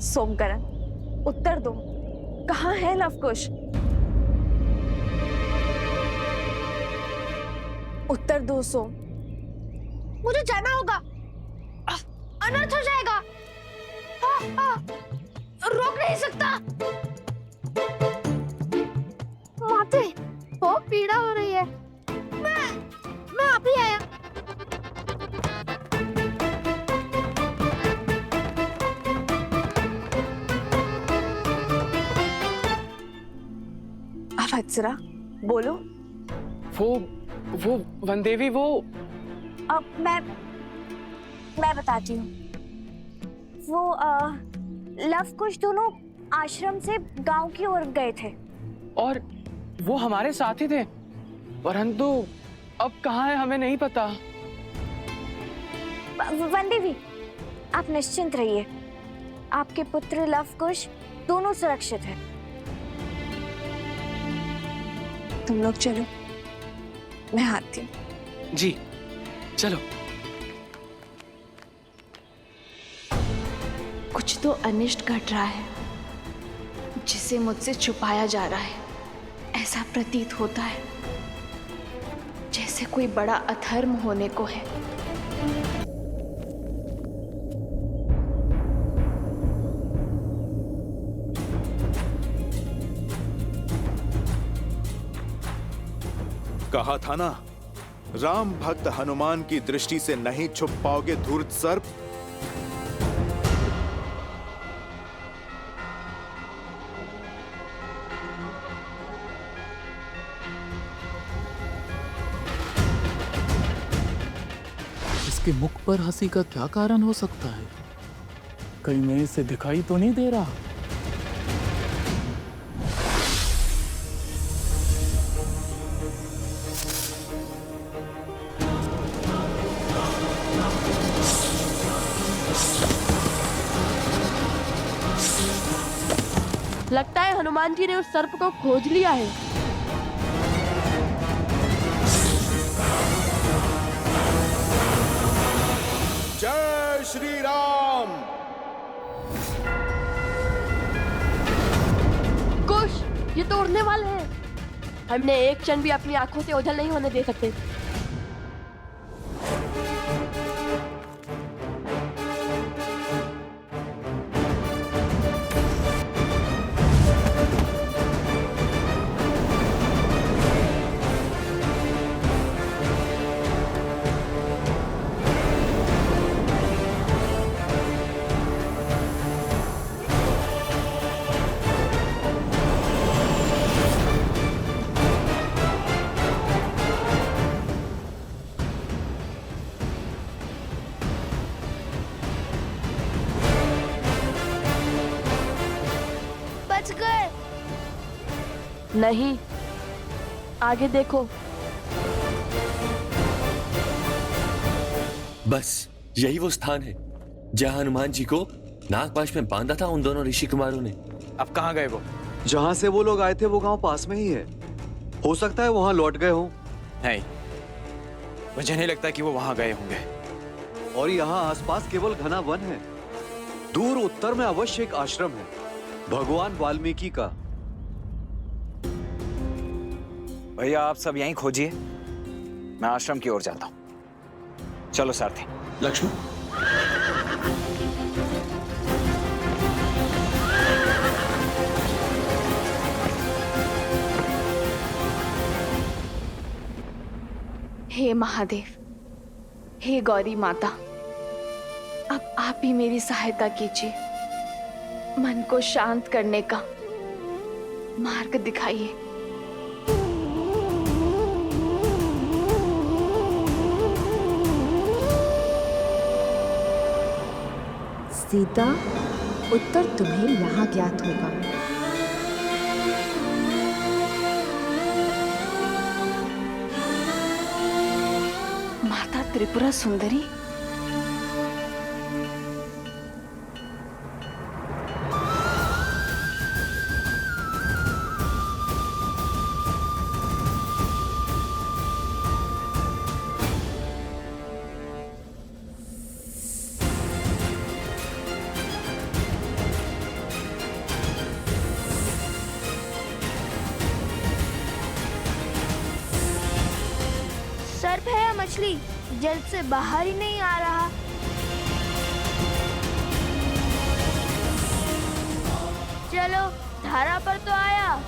सोमकरण, उत्तर दो, कहाँ है लवकुश? उत्तर दो सोम। मुझे जाना होगा, अनर्थ हो जाएगा। रोक नहीं सकता। माते, बहुत पीड़ा हो रही है। मैं अभी आया। अवत्सरा, बोलो। वो वनदेवी, वो अब मैं बताती हूँ। वो लवकुश दोनों आश्रम से गांव की ओर गए थे और वो हमारे साथ ही थे, परंतु अब कहाँ है हमें नहीं पता। वनदेवी, आप निश्चिंत रहिए, आपके पुत्र लवकुश दोनों सुरक्षित हैं। तुम लोग चलो, मैं आती हूँ। जी चलो। कुछ तो अनिष्ट घट रहा है जिसे मुझसे छुपाया जा रहा है। ऐसा प्रतीत होता है जैसे कोई बड़ा अधर्म होने को है। कहा था ना, राम भक्त हनुमान की दृष्टि से नहीं छुप पाओगे धूर्त सर्प। इसके मुख पर हंसी का क्या कारण हो सकता है? कहीं मैं इसे दिखाई तो नहीं दे रहा? लगता है हनुमान जी ने उस सर्प को खोज लिया है। जय श्री राम। कुश, ये तो उड़ने वाले हैं। हमने एक क्षण भी अपनी आंखों से ओझल नहीं होने दे सकते। बच गए। नहीं, आगे देखो। बस यही वो स्थान है जहां हनुमान जी को नागपाश में बांधा था उन दोनों ऋषि कुमारों ने। अब कहाँ गए वो? जहाँ से वो लोग आए थे वो गांव पास में ही है। हो सकता है वहां लौट गए हों। नहीं, मुझे नहीं लगता कि वो वहां गए होंगे। और यहाँ आसपास केवल घना वन है। दूर उत्तर में अवश्य एक आश्रम है, भगवान वाल्मीकि का। भैया आप सब यहीं खोजिए, मैं आश्रम की ओर जाता हूँ। चलो सारथी। लक्ष्मण, हे महादेव, हे गौरी माता, अब आप ही मेरी सहायता कीजिए। मन को शांत करने का मार्ग दिखाइए। सीता, उत्तर तुम्हें यहाँ ज्ञात होगा। माता त्रिपुरा सुंदरी, मछली जल से बाहर ही नहीं आ रहा। चलो धारा पर तो आया।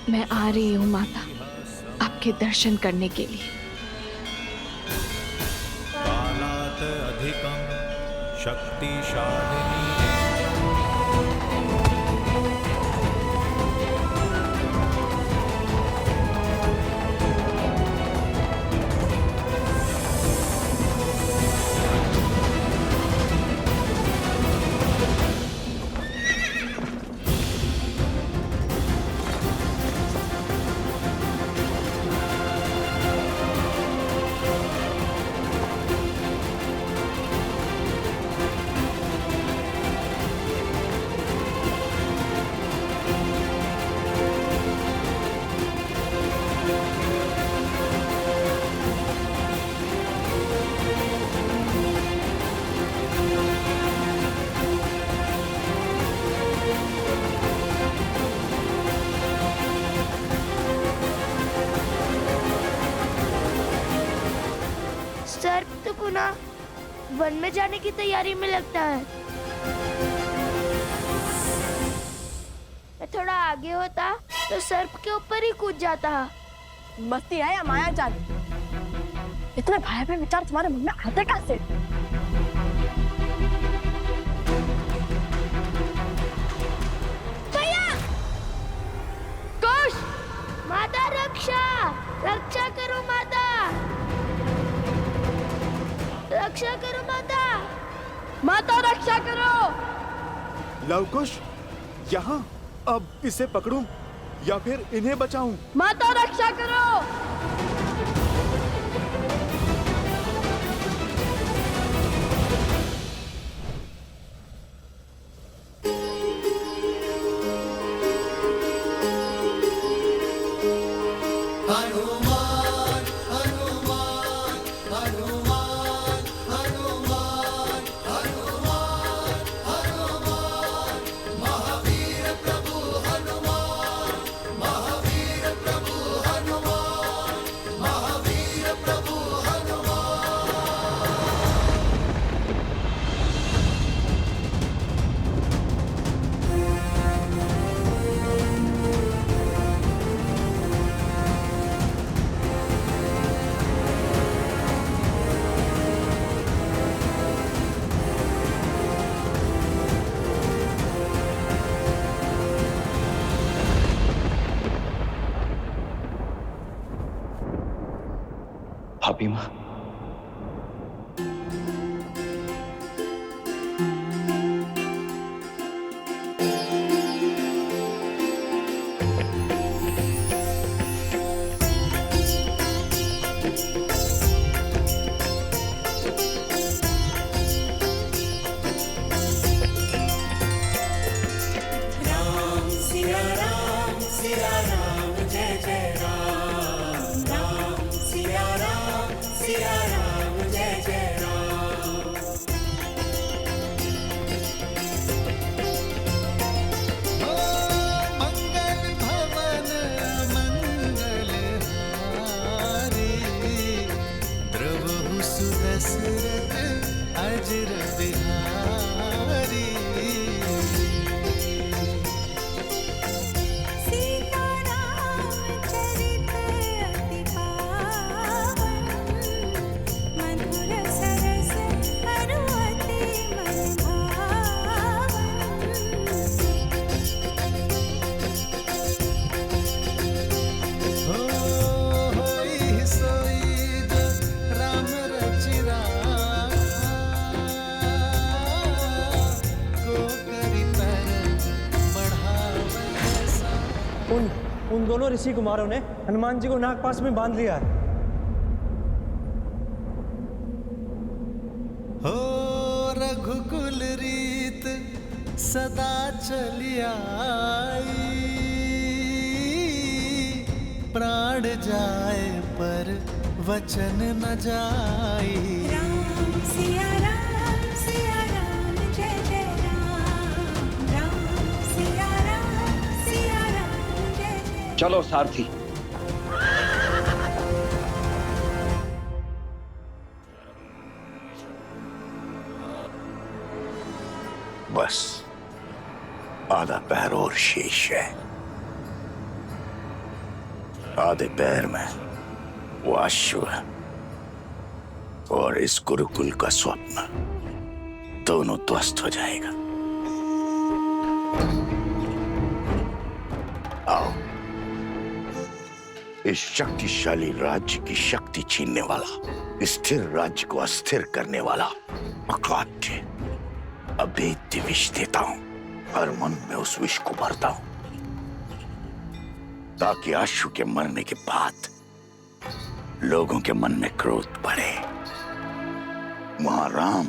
मैं आ रही हूँ माता, आपके दर्शन करने के लिए। कालात अधिकम शक्तिशालिनी। सर्प तो पुनः वन में जाने की तैयारी में लगता है। मैं थोड़ा आगे होता तो सर्प के ऊपर ही कूद जाता। मस्ती है या माया जाल? इतने भयावह विचार तुम्हारे मन में आते कहाँ से? भैया! कुश! माता रक्षा! रक्षा करो माता! रक्षा करो माता! माता रक्षा करो! लवकुश, यहाँ अब इसे पकड़ूं या फिर इन्हें बचाऊं? माता रक्षा करो! भाभी माँ, उन दोनों ऋषि कुमारों ने हनुमान जी को नागपाश में बांध लिया है। हो रघुकुल रीत सदा चली आई, प्राण जाए पर वचन न जाए। राम सिया राम जय जय राम सिया राम जय जय। चलो सारथी। बस आधा पैर और शेष है। आधे पैर में वो अश्व और इस गुरुकुल का स्वप्न दोनों ध्वस्त हो जाएगा। आओ, इस शक्तिशाली राज्य की शक्ति छीनने वाला, स्थिर राज्य को अस्थिर करने वाला अकाट्य अभेद्य विष देता हूं। हर मन में उस विष को भरता हूं ताकि अश्व के मरने के बाद लोगों के मन में क्रोध बढ़े। वहां राम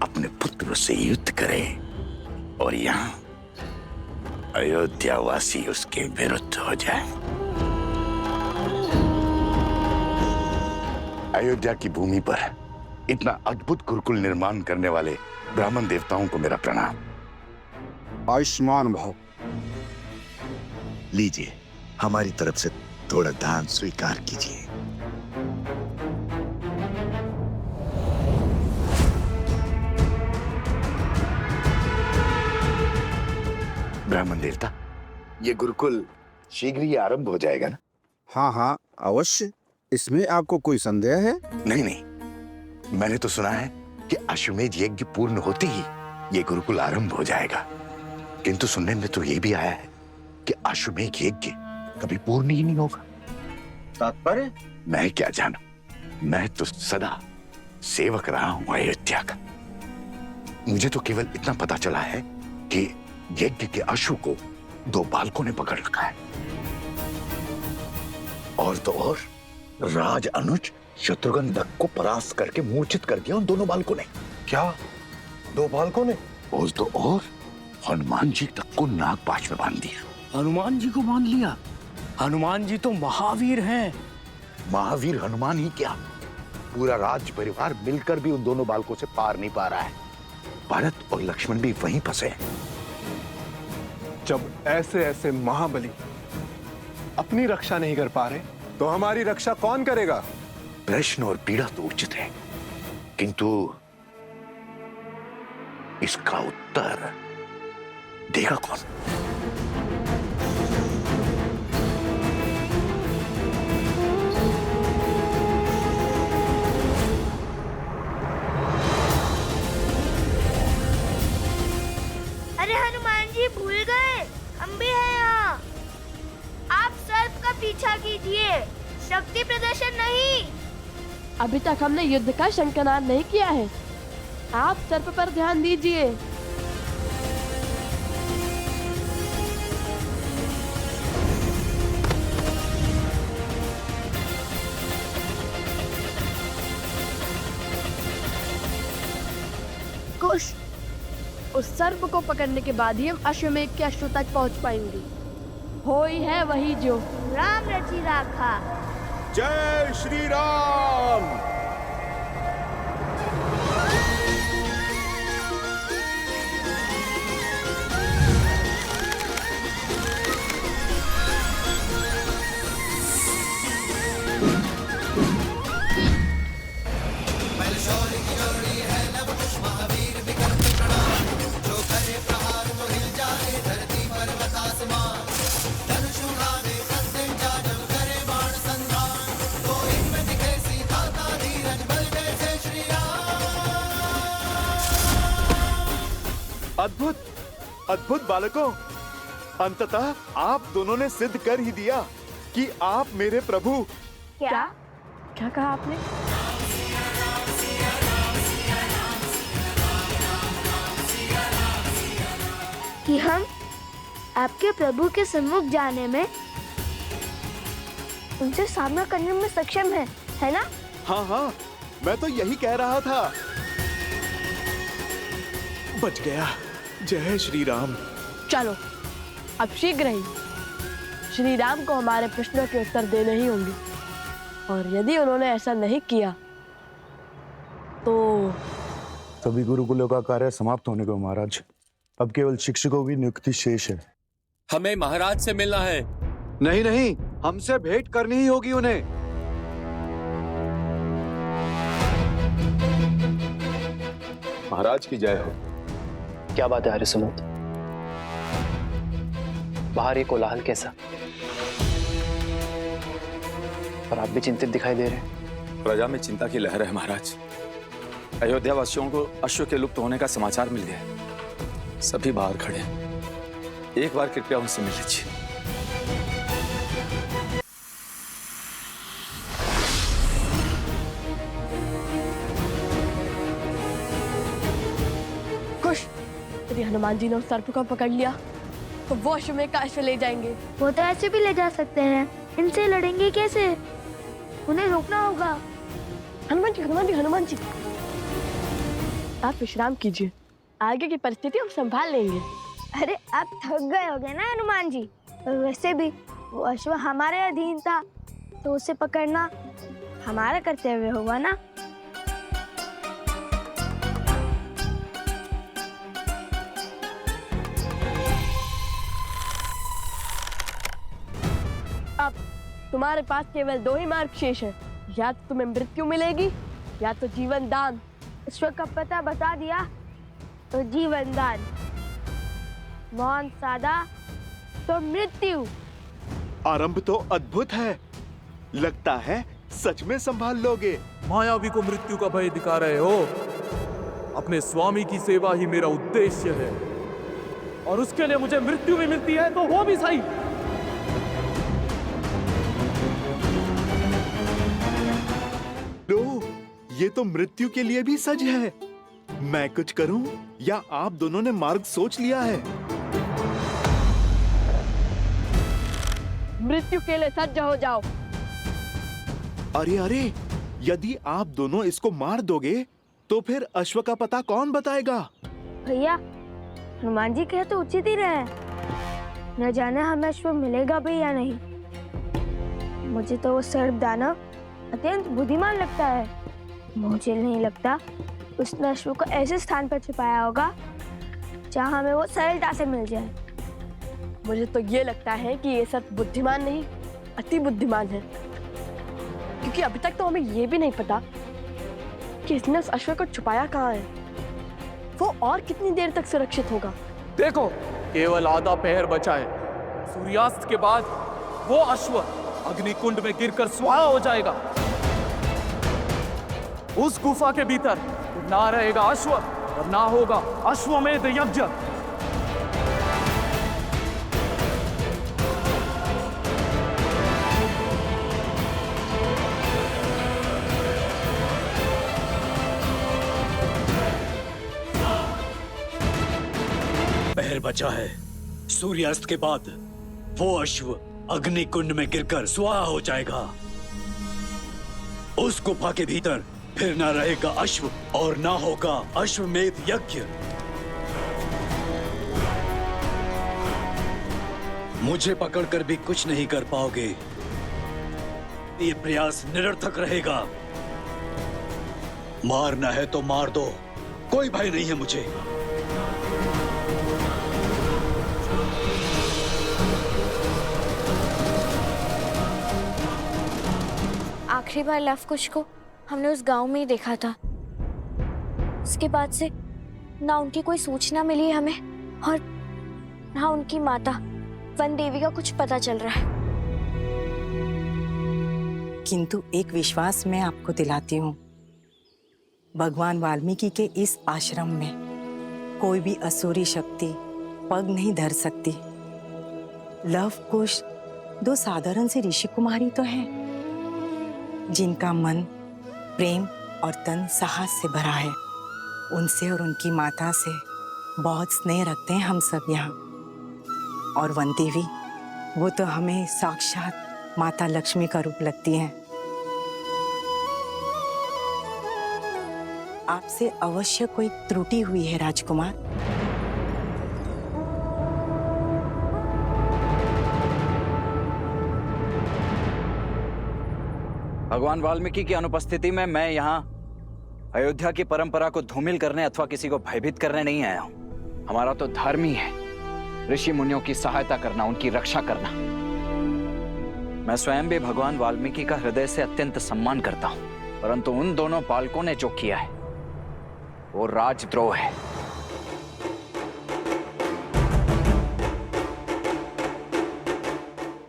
अपने पुत्र से युद्ध करे और यहाँ अयोध्यावासी उसके विरुद्ध हो जाए। अयोध्या की भूमि पर इतना अद्भुत गुरुकुल निर्माण करने वाले ब्राह्मण देवताओं को मेरा प्रणाम। आयुष्मान भव। लीजिए, हमारी तरफ से थोड़ा दान स्वीकार कीजिए। ब्राह्मण देवता, ये गुरुकुल शीघ्र ही आरंभ हो जाएगा ना? हाँ हाँ अवश्य। इसमें आपको कोई संदेह है? नहीं नहीं, मैंने तो सुना है कि अश्वमेध यज्ञ पूर्ण होते ही ये गुरुकुल आरंभ हो जाएगा, किंतु सुनने में तो ये भी आया है कि अश्वमेध यज्ञ कभी पूर्ण ही नहीं होगा। तात्पर्य? मैं क्या जानू, मैं तो सदा सेवक रहा हूं अयोध्या का। मुझे तो केवल इतना पता चला है कि यज्ञ के अश्व को 2 बालकों ने पकड़ रखा है, और तो और राज अनुज शत्रुघ्न दत्त को परास्त करके मूर्छित कर दिया उन दोनों बालकों ने। क्या 2 बालकों ने? और तो और हनुमान जी तक को नागपाश में बांध दिया। हनुमान जी को बांध लिया? हनुमान जी तो महावीर हैं। महावीर हनुमान ही क्या, पूरा राज्य परिवार मिलकर भी उन दोनों बालकों से पार नहीं पा रहा है। भरत और लक्ष्मण भी वहीं फंसे हैं। जब ऐसे ऐसे महाबली अपनी रक्षा नहीं कर पा रहे तो हमारी रक्षा कौन करेगा? प्रश्न और पीड़ा तो उचित है, किंतु इसका उत्तर देगा कौन? अरे हनुमान जी भूल गए, हम भी हैं यहाँ। आप सर्प का पीछा कीजिए, शक्ति प्रदर्शन नहीं। अभी तक हमने युद्ध का शंखनाद नहीं किया है, आप सर्प पर ध्यान दीजिए। कुश, उस सर्प को पकड़ने के बाद ही हम अश्वमेध के अश्व तक पहुंच पाएंगे। हो ही है वही जो राम रची राखा। जय श्री राम। अद्भुत अद्भुत बालकों, अंततः आप दोनों ने सिद्ध कर ही दिया कि आप मेरे प्रभु। क्या क्या कहा आपने? कि हम आपके प्रभु के सम्मुख जाने में, उनसे सामना करने में सक्षम है ना? हाँ हाँ, मैं तो यही कह रहा था। बच गया। जय श्री राम। चलो अब शीघ्र ही श्री राम को हमारे प्रश्नों के उत्तर देने ही होंगे, और यदि उन्होंने ऐसा नहीं किया तो सभी गुरुकुलों का कार्य समाप्त होने को महाराज। अब केवल शिक्षकों की नियुक्ति शेष है। हमें महाराज से मिलना है। नहीं नहीं, हमसे भेंट करनी ही होगी उन्हें। महाराज की जय हो। क्या बात है हरिसुमंत? बाहर ये कोलाहल कैसा? और आप भी चिंतित दिखाई दे रहे हैं। प्रजा में चिंता की लहर है महाराज। अयोध्या वासियों को अश्व के लुप्त होने का समाचार मिल गया है। सभी बाहर खड़े हैं। एक बार कृपया उनसे मिल लीजिए। कुश, यदि हनुमान जी ने उस सर्प को पकड़ लिया तो वो अश्वमेध का अश्व ले जाएंगे। वो तो ऐसे भी ले जा सकते हैं, इनसे लड़ेंगे कैसे? उन्हें रोकना होगा। हनुमान जी, हनुमान जी, हनुमान जी, आप विश्राम कीजिए, आगे की परिस्थिति हम संभाल लेंगे। अरे आप थक गए होगे ना हनुमान जी। वैसे भी वो अश्व हमारे अधीन था, तो उसे पकड़ना हमारा कर्तव्य होगा ना। अब तुम्हारे पास केवल दो ही मार्ग शेष है, या तो तुम्हें मृत्यु मिलेगी या तो जीवन दान। ईश्वर का पता बता दिया तो जीवन दान, मौन साधा तो मृत्यु। आरंभ तो अद्भुत है, लगता है सच में संभाल लोगे। मायावी को मृत्यु का भय दिखा रहे हो। अपने स्वामी की सेवा ही मेरा उद्देश्य है, और उसके लिए मुझे मृत्यु भी मिलती है तो वो भी सही। लो, ये तो मृत्यु के लिए भी सज है। मैं कुछ करूं या आप दोनों ने मार्ग सोच लिया है? मृत्यु के लिए सज्ज हो जाओ। अरे अरे, यदि आप दोनों इसको मार दोगे तो फिर अश्व का पता कौन बताएगा? भैया, हनुमान जी कहे तो उचित ही रहे। न जाने हमें अश्व मिलेगा भी या नहीं। मुझे तो वो सर्प दानव अत्यंत बुद्धिमान लगता है। मुझे नहीं लगता उसने अश्व को ऐसे स्थान पर छिपाया होगा जहाँ हमें वो सरलता से मिल जाए। मुझे तो ये लगता है कि ये सब बुद्धिमान नहीं, अति बुद्धिमान है, क्योंकि अभी तक तो हमें ये भी नहीं पता कि इसने उस अश्व को छुपाया कहाँ है। वो और कितनी देर तक सुरक्षित होगा? देखो, केवल आधा पहर बचा है। सूर्यास्त के बाद वो अश्व अग्निकुंड में गिरकर स्वाहा हो जाएगा। उस गुफा के भीतर ना रहेगा अश्व और ना होगा अश्वमेध यज्ञ। पहर बचा है। सूर्यास्त के बाद वो अश्व अग्निकुंड में गिरकर स्वाहा हो जाएगा। उस गुफा के भीतर फिर ना रहेगा अश्व और ना होगा अश्वमेध यज्ञ। मुझे पकड़कर भी कुछ नहीं कर पाओगे। ये प्रयास निरर्थक रहेगा। मारना है तो मार दो, कोई भय नहीं है मुझे। आखिरी बार लव कुश को हमने उस गांव में ही देखा था। उसके बाद से ना उनकी कोई सूचना मिली है हमें, और ना उनकी माता वन देवी का कुछ पता चल रहा है। किंतु एक विश्वास मैं आपको दिलाती हूँ, भगवान वाल्मीकि के इस आश्रम में कोई भी असुरी शक्ति पग नहीं धर सकती। लव कुश दो साधारण से ऋषि कुमारी तो हैं, जिनका मन प्रेम और तन साहस से भरा है। उनसे और उनकी माता से बहुत स्नेह रखते हैं हम सब यहाँ। और वन देवी, वो तो हमें साक्षात माता लक्ष्मी का रूप लगती हैं। आपसे अवश्य कोई त्रुटि हुई है राजकुमार। भगवान वाल्मीकि की अनुपस्थिति में मैं यहाँ अयोध्या की परंपरा को धूमिल करने अथवा किसी को भयभीत करने नहीं आया हूं। हमारा तो धर्म ही है ऋषि मुनियों की सहायता करना, उनकी रक्षा करना। मैं स्वयं भी भगवान वाल्मीकि का हृदय से अत्यंत सम्मान करता हूं, परंतु उन दोनों बालकों ने जो किया है वो राजद्रोह है।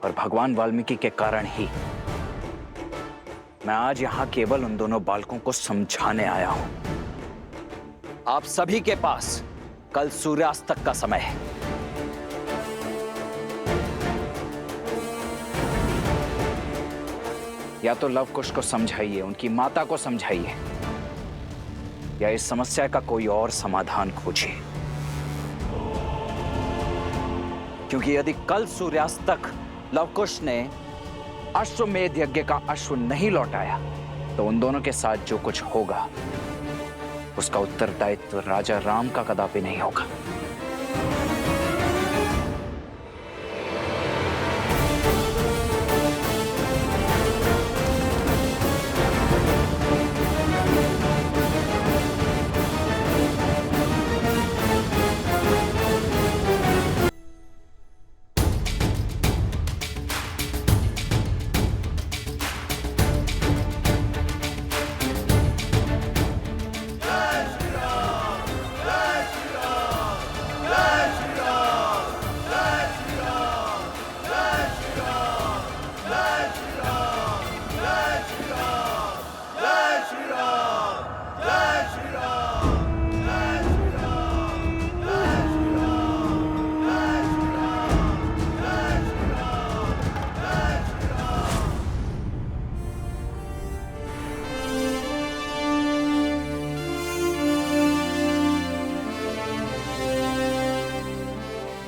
और भगवान वाल्मीकि के कारण ही मैं आज यहां केवल उन दोनों बालकों को समझाने आया हूं। आप सभी के पास कल सूर्यास्त तक का समय है। या तो लव कुश को समझाइए, उनकी माता को समझाइए, या इस समस्या का कोई और समाधान खोजिए। क्योंकि यदि कल सूर्यास्त तक लवकुश ने अश्वमेध यज्ञ का अश्व नहीं लौटाया तो उन दोनों के साथ जो कुछ होगा उसका उत्तरदायित्व राजा राम का कदापि नहीं होगा।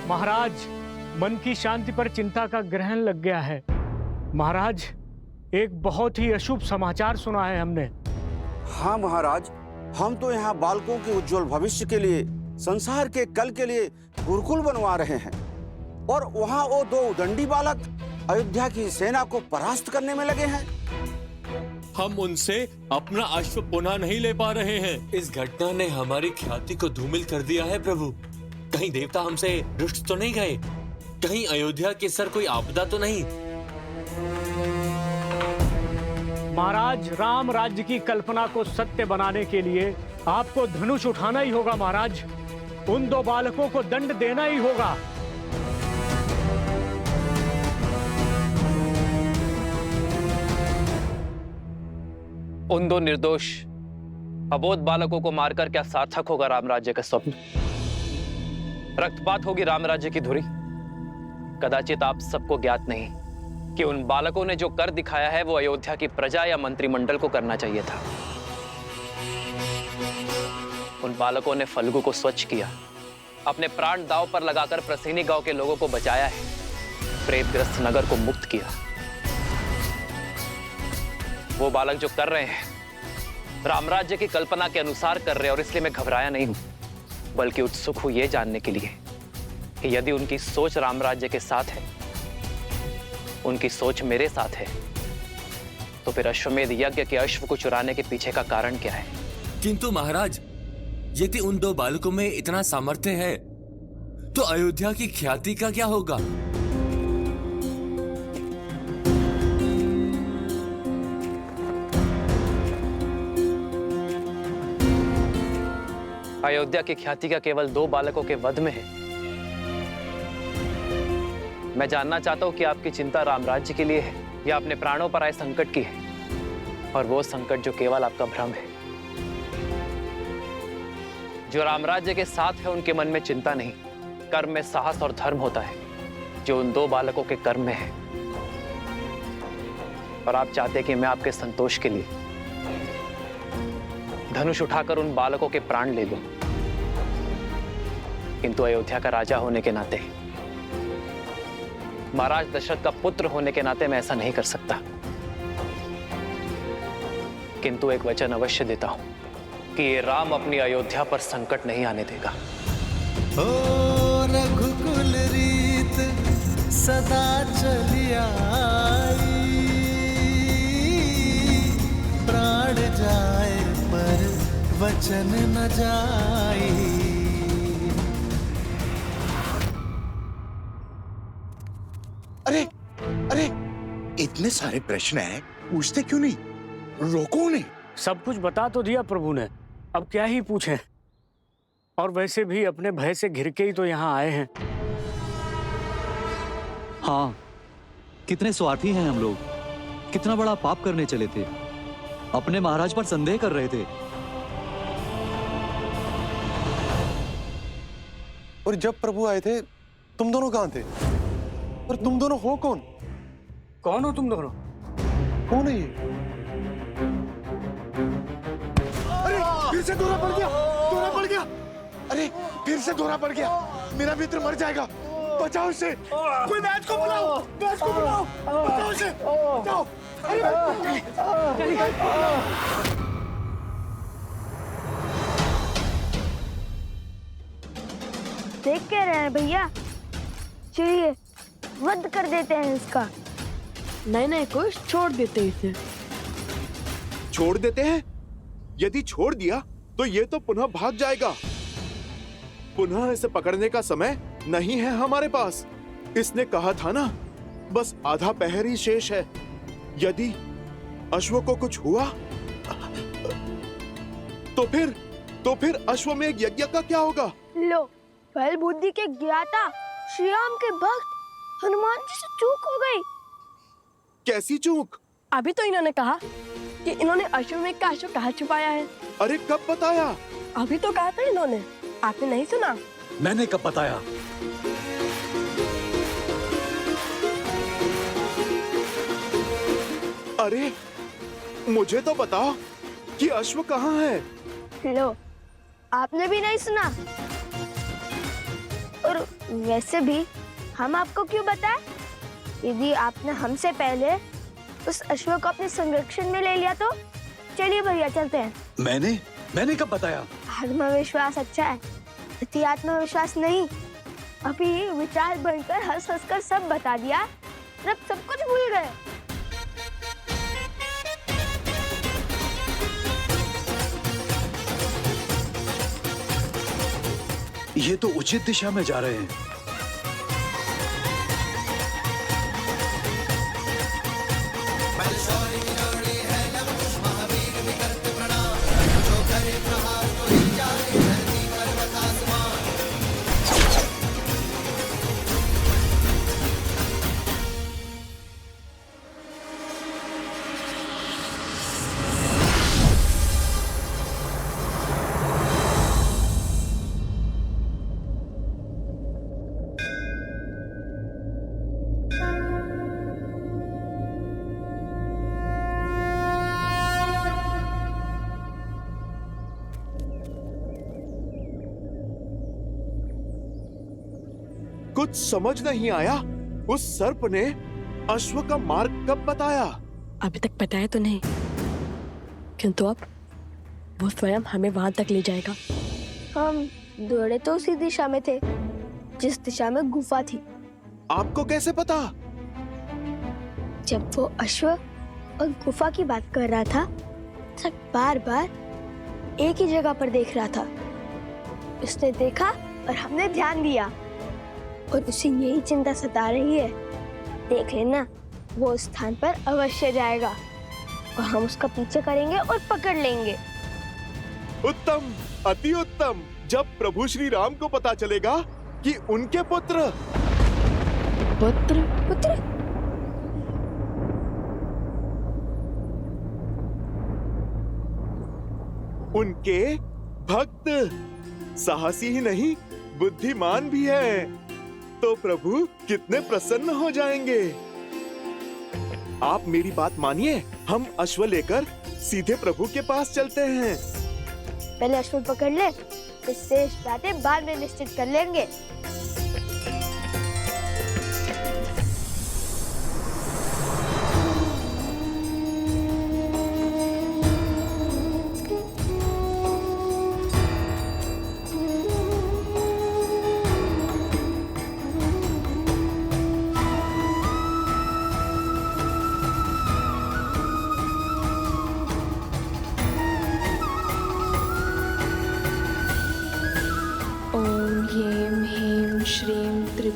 महाराज, मन की शांति पर चिंता का ग्रहण लग गया है। महाराज, एक बहुत ही अशुभ समाचार सुना है हमने। हाँ महाराज, हम तो यहाँ बालकों के उज्जवल भविष्य के लिए, संसार के कल के लिए गुरुकुल बनवा रहे हैं, और वहाँ वो दो उदंडी बालक अयोध्या की सेना को परास्त करने में लगे हैं। हम उनसे अपना अश्व पुनः नहीं ले पा रहे हैं। इस घटना ने हमारी ख्याति को धूमिल कर दिया है प्रभु। कहीं देवता हमसे रुष्ट तो नहीं गए? कहीं अयोध्या के सर कोई आपदा तो नहीं? महाराज, राम राज्य की कल्पना को सत्य बनाने के लिए आपको धनुष उठाना ही होगा महाराज। उन दो बालकों को दंड देना ही होगा। उन दो निर्दोष अबोध बालकों को मारकर क्या सार्थक होगा राम राज्य का स्वप्न? रक्तपात होगी राम राज्य की धुरी। कदाचित आप सबको ज्ञात नहीं कि उन बालकों ने जो कर दिखाया है वो अयोध्या की प्रजा या मंत्रिमंडल को करना चाहिए था। उन बालकों ने फल्गु को स्वच्छ किया, अपने प्राण दांव पर लगाकर प्रसीनी गांव के लोगों को बचाया है, प्रेतग्रस्त नगर को मुक्त किया। वो बालक जो कर रहे हैं रामराज्य की कल्पना के अनुसार कर रहे हैं, और इसलिए मैं घबराया नहीं हूं, बल्कि उत्सुक हूं ये जानने के लिए कि यदि उनकी सोच रामराज्य के साथ है, उनकी सोच मेरे साथ है, तो फिर अश्वमेध यज्ञ के अश्व को चुराने के पीछे का कारण क्या है? किंतु महाराज, यदि उन दो बालकों में इतना सामर्थ्य है तो अयोध्या की ख्याति का क्या होगा? अयोध्या की ख्याति का केवल दो बालकों के वध में है। मैं जानना चाहता हूं कि आपकी चिंता रामराज्य के लिए है या अपने प्राणों पर आए संकट की है, और वो संकट जो केवल आपका भ्रम है। जो रामराज्य के साथ है उनके मन में चिंता नहीं, कर्म में साहस और धर्म होता है, जो उन दो बालकों के कर्म में है। और आप चाहते हैं कि मैं आपके संतोष के लिए धनुष उठाकर उन बालकों के प्राण ले लूं, किंतु अयोध्या का राजा होने के नाते, महाराज दशरथ का पुत्र होने के नाते मैं ऐसा नहीं कर सकता। किंतु एक वचन अवश्य देता हूं कि ये राम अपनी अयोध्या पर संकट नहीं आने देगा। ओ रघुकुल रीत सदा चली आई, वचन न जाई। अरे अरे इतने सारे प्रश्न हैं, पूछते क्यों नहीं? रोको उन्हें। सब कुछ बता तो दिया प्रभु ने, अब क्या ही पूछें। और वैसे भी अपने भय से घिर के ही तो यहाँ आए हैं। हाँ, कितने स्वार्थी हैं हम लोग, कितना बड़ा पाप करने चले थे, अपने महाराज पर संदेह कर रहे थे। और जब प्रभु आए थे तुम दोनों कहाँ थे? और तुम दोनों हो कौन? कौन हो तुम दोनों? कौन है ये? अरे फिर से दौरा पड़ गया, दौरा पड़ गया। अरे फिर से दौरा पड़ गया, मेरा मित्र मर जाएगा, बचाओ उसे। कोई वैद्य को बुलाओ, वैद्य को बुलाओ, बचाओ उसे, बचाओ। देख क्या रहे हैं भैया, चलिए वध कर देते हैं इसका। नहीं नहीं, कुछ छोड़ देते इसे। छोड़ देते हैं? यदि छोड़ दिया तो ये तो पुनः भाग जाएगा। पुनः इसे पकड़ने का समय नहीं है हमारे पास। इसने कहा था ना, बस आधा पहर ही शेष है। यदि अश्व को कुछ हुआ तो फिर अश्वमेध यज्ञ का क्या होगा? लो, बल बुद्धि के ज्ञाता श्री राम के भक्त हनुमान जी से चूक हो गई। कैसी चूक? अभी तो इन्होंने कहा कि इन्होंने अश्वमेध का अश्व कहाँ छुपाया है। अरे कब बताया? अभी तो कहा था इन्होंने, आपने नहीं सुना? मैंने कब बताया? अरे मुझे तो बताओ कि अश्व कहाँ है? लो, आपने भी नहीं सुना। और वैसे भी हम आपको क्यों बताएं? यदि आपने हमसे पहले उस अश्व को अपने संरक्षण में ले लिया तो चलिए भैया चलते हैं। मैंने कब बताया? आत्मविश्वास अच्छा है, अति आत्मविश्वास नहीं। अभी विचार बनकर हंस हंस कर सब बता दिया, अब सब कुछ भूल गए। ये तो उचित दिशा में जा रहे हैं। कुछ समझ नहीं आया, उस सर्प ने अश्व का मार्ग कब बताया? अभी तक बताया तो नहीं, किंतु अब वो स्वयं हमें वहां तक ले जाएगा। हम दौड़े तो उसी दिशा में थे जिस दिशा में गुफा थी। आपको कैसे पता? जब वो अश्व और गुफा की बात कर रहा था, तब बार बार एक ही जगह पर देख रहा था। उसने देखा और हमने ध्यान दिया, और उसे यही चिंता सता रही है। देख लेना, वो उस स्थान पर अवश्य जाएगा और हम उसका पीछे करेंगे और पकड़ लेंगे। उत्तम, अति उत्तम। जब प्रभु श्री राम को पता चलेगा कि उनके पुत्र उनके भक्त साहसी ही नहीं बुद्धिमान भी है, तो प्रभु कितने प्रसन्न हो जाएंगे। आप मेरी बात मानिए, हम अश्व लेकर सीधे प्रभु के पास चलते हैं। पहले अश्व पकड़ ले, फिर शेष बातें बाद में निश्चित कर लेंगे।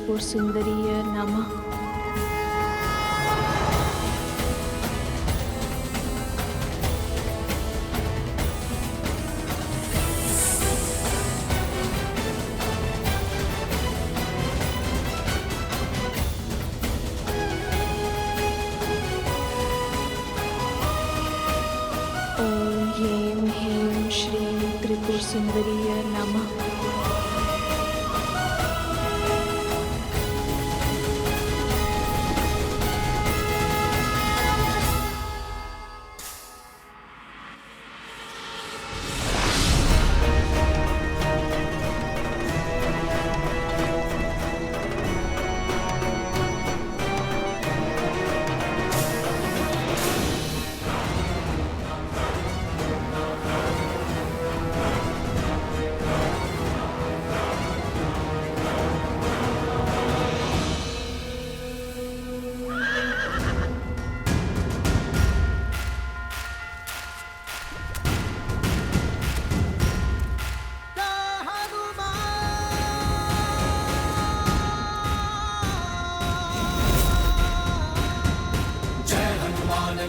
त्रिपुर सुंदरीय नमः। ओम ह्रीं ह्रीं श्रीं त्रिपुर सुंदरीय नमः।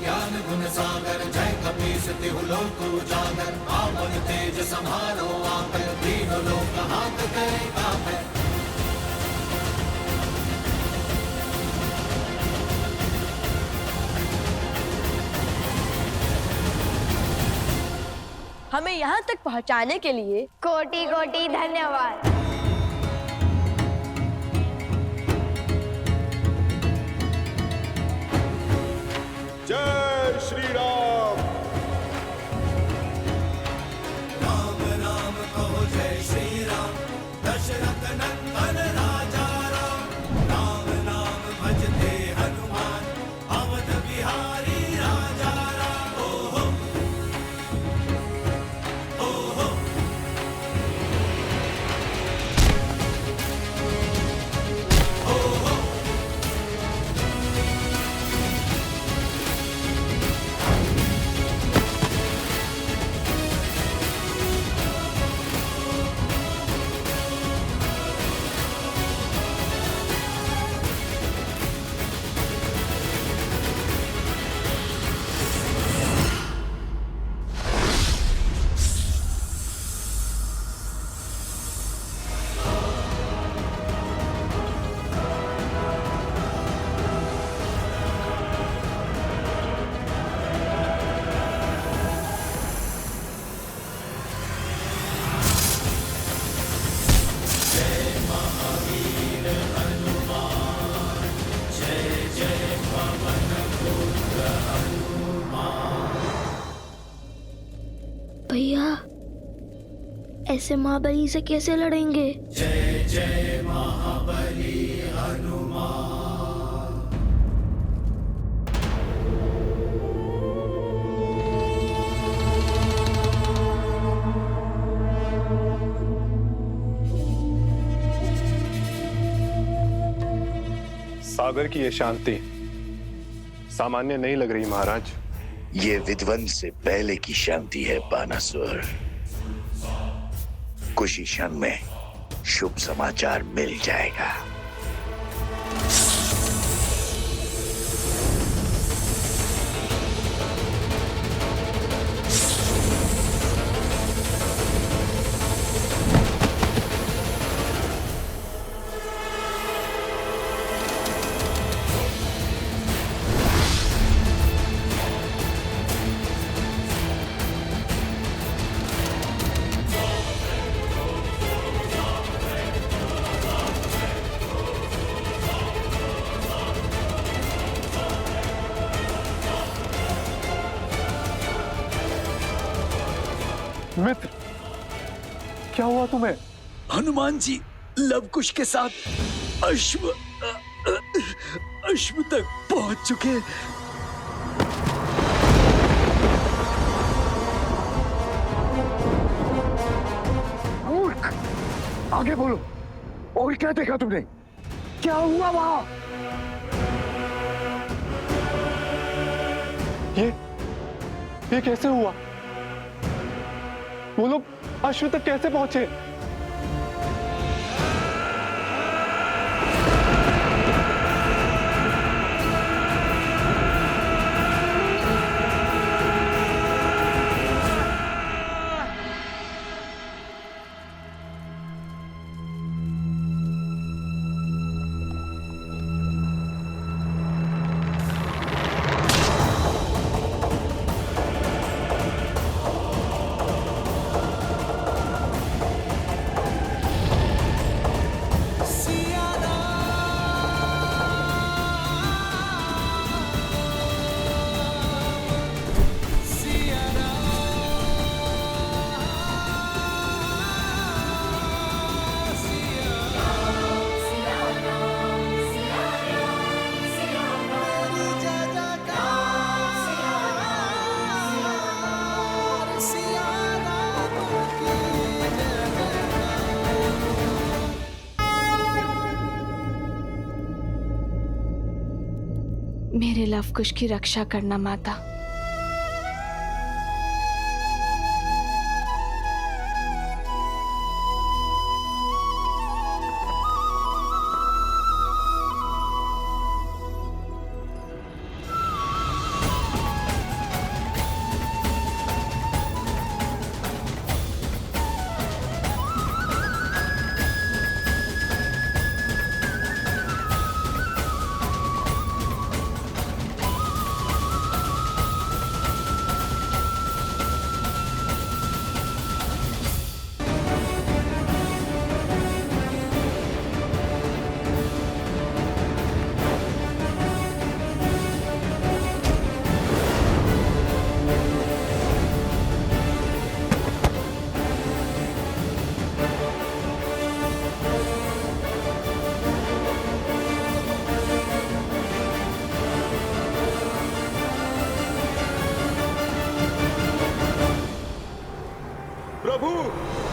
ज्ञान गुण सागर जय कपीस तिहु लोक उजागर आपन तेज समारो आकर तीनों लोक हाथ करे कापर। हमें यहाँ तक पहुँचाने के लिए कोटि कोटि धन्यवाद। जय श्री राम। राम राम कहो जय श्री राम दशरथ नंदन राजा राम। राम नाम भजते हनुमान अवध बिहारी राजा राम। ओहो ओहो ओहो। भैया ऐसे महाबली से कैसे लड़ेंगे? जय जय महाबली हनुमान। सागर की ये शांति सामान्य नहीं लग रही महाराज। ये विध्वंस से पहले की शांति है बानासुर। कुछ ही क्षण में शुभ समाचार मिल जाएगा। मित्र, क्या हुआ तुम्हें? हनुमान जी लवकुश के साथ अश्व तक पहुंच चुके। मूर्ख, आगे बोलो। और क्या देखा तुमने? क्या हुआ वहां? ये कैसे हुआ? वो लोग अश्व तक कैसे पहुंचे? मेरे लव कुश की रक्षा करना माता। प्रभु